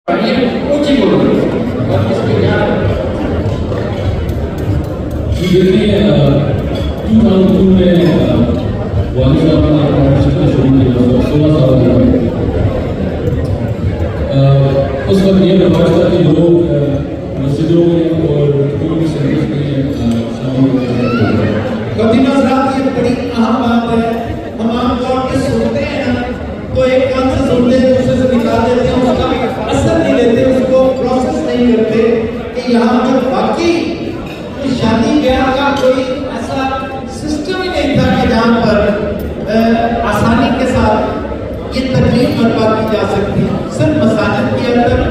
اس وقت یہ رواج تھا کہ لوگ مسجدوں میں اور کمیونٹی سینٹرز میں شامل ہوتے ہیں. خطیب حضرات یہ بڑی اہم بات ہے. ہم عام طور پہ سنتے ہیں نا تو ایک کان سے سنتے ہیں دوسرے سے نکال دیتے ہیں, اس کا اثر نہیں لیتے, اس کو پروسیس نہیں کرتے کہ یہاں پر واقعی شادی بیاہ کا کوئی ایسا سسٹم ہی نہیں تھا کہ جہاں پر آسانی کے ساتھ یہ تکلیف برپا کی جا سکتی. صرف مساجد کے اندر